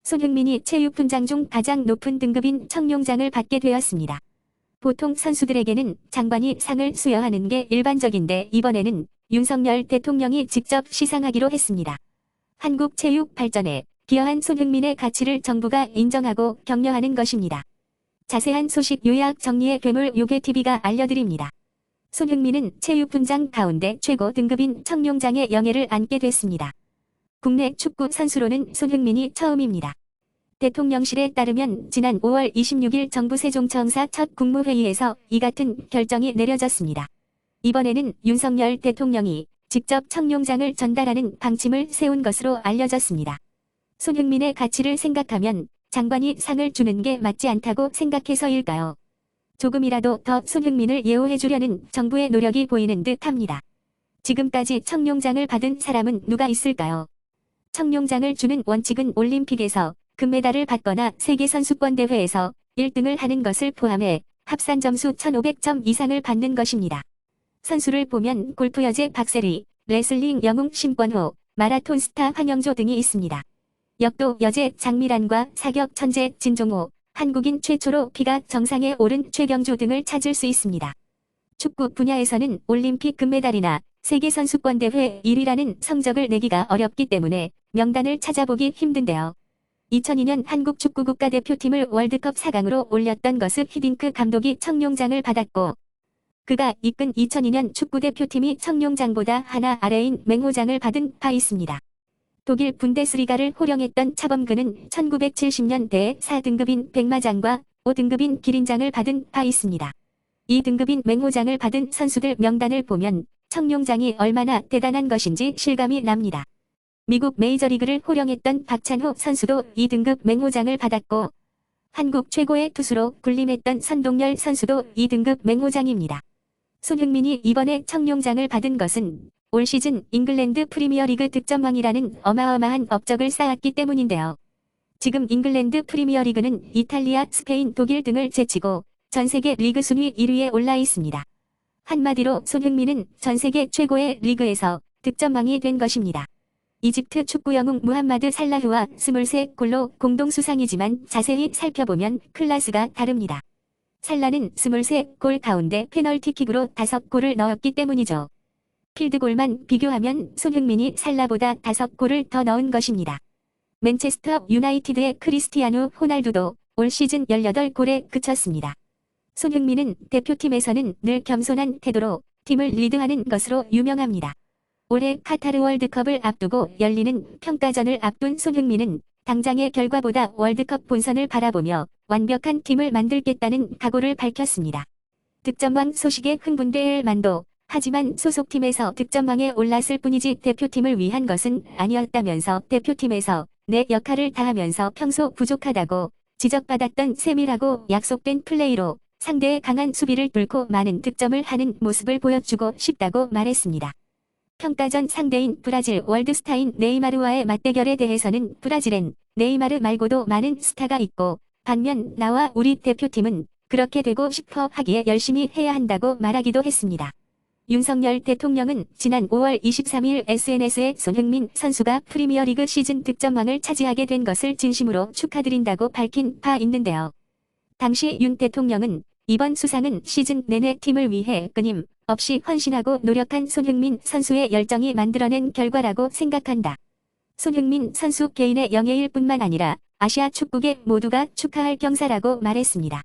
손흥민이 체육훈장 중 가장 높은 등급인 청룡장을 받게 되었습니다. 보통 선수들에게는 장관이 상을 수여하는 게 일반적인데 이번에는 윤석열 대통령이 직접 시상하기로 했습니다. 한국 체육 발전에 기여한 손흥민의 가치를 정부가 인정하고 격려하는 것입니다. 자세한 소식 요약 정리해 괴물 요괴TV가 알려드립니다. 손흥민은 체육훈장 가운데 최고 등급인 청룡장의 영예를 안게 됐습니다. 국내 축구 선수로는 손흥민이 처음입니다. 대통령실에 따르면 지난 5월 26일 정부 세종청사 첫 국무회의에서 이 같은 결정이 내려졌습니다. 이번에는 윤석열 대통령이 직접 청룡장을 전달하는 방침을 세운 것으로 알려졌습니다. 손흥민의 가치를 생각하면 장관이 상을 주는 게 맞지 않다고 생각해서일까요? 조금이라도 더 손흥민을 예우해주려는 정부의 노력이 보이는 듯합니다. 지금까지 청룡장을 받은 사람은 누가 있을까요? 청룡장을 주는 원칙은 올림픽에서 금메달을 받거나 세계선수권대회에서 1등을 하는 것을 포함해 합산 점수 1500점 이상을 받는 것입니다. 선수를 보면 골프 여제 박세리, 레슬링 영웅 심권호, 마라톤 스타 황영조 등이 있습니다. 역도 여제 장미란과 사격 천재 진종호, 한국인 최초로 피가 정상에 오른 최경주 등을 찾을 수 있습니다. 축구 분야에서는 올림픽 금메달이나 세계선수권대회 1위라는 성적을 내기가 어렵기 때문에 명단을 찾아보기 힘든데요. 2002년 한국 축구 국가대표팀을 월드컵 4강으로 올렸던 거스 히딩크 감독이 청룡장을 받았고 그가 이끈 2002년 축구대표팀이 청룡장보다 하나 아래인 맹호장을 받은 바 있습니다. 독일 분데스리가를 호령했던 차범근은 1970년대에 4등급인 백마장과 5등급인 기린장을 받은 바 있습니다. 2등급인 맹호장을 받은 선수들 명단을 보면 청룡장이 얼마나 대단한 것인지 실감이 납니다. 미국 메이저리그를 호령했던 박찬호 선수도 2등급 맹호장을 받았고 한국 최고의 투수로 군림했던 선동열 선수도 2등급 맹호장입니다. 손흥민이 이번에 청룡장을 받은 것은 올 시즌 잉글랜드 프리미어리그 득점왕이라는 어마어마한 업적을 쌓았기 때문인데요. 지금 잉글랜드 프리미어리그는 이탈리아, 스페인, 독일 등을 제치고 전세계 리그 순위 1위에 올라 있습니다. 한마디로 손흥민은 전세계 최고의 리그에서 득점왕이 된 것입니다. 이집트 축구 영웅 무함마드 살라흐와 23골로 공동 수상이지만 자세히 살펴보면 클래스가 다릅니다. 살라는 23골 가운데 페널티킥으로 5골을 넣었기 때문이죠. 필드골만 비교하면 손흥민이 살라보다 5골을 더 넣은 것입니다. 맨체스터 유나이티드의 크리스티아누 호날두도 올 시즌 18골에 그쳤습니다. 손흥민은 대표팀에서는 늘 겸손한 태도로 팀을 리드하는 것으로 유명합니다. 올해 카타르 월드컵을 앞두고 열리는 평가전을 앞둔 손흥민은 당장의 결과보다 월드컵 본선을 바라보며 완벽한 팀을 만들겠다는 각오를 밝혔습니다. 득점왕 소식에 흥분될 만도 하지만 소속팀에서 득점왕에 올랐을 뿐이지 대표팀을 위한 것은 아니었다면서 대표팀에서 내 역할을 다하면서 평소 부족하다고 지적받았던 세밀하고 약속된 플레이로 상대의 강한 수비를 뚫고 많은 득점을 하는 모습을 보여주고 싶다고 말했습니다. 평가전 상대인 브라질 월드스타인 네이마르와의 맞대결에 대해서는 브라질엔 네이마르 말고도 많은 스타가 있고 반면 나와 우리 대표팀은 그렇게 되고 싶어 하기에 열심히 해야 한다고 말하기도 했습니다. 윤석열 대통령은 지난 5월 23일 SNS에 손흥민 선수가 프리미어리그 시즌 득점왕을 차지하게 된 것을 진심으로 축하드린다고 밝힌 바 있는데요. 당시 윤 대통령은 이번 수상은 시즌 내내 팀을 위해 끊임없이 헌신하고 노력한 손흥민 선수의 열정이 만들어낸 결과라고 생각한다. 손흥민 선수 개인의 영예일 뿐만 아니라 아시아 축구계 모두가 축하할 경사라고 말했습니다.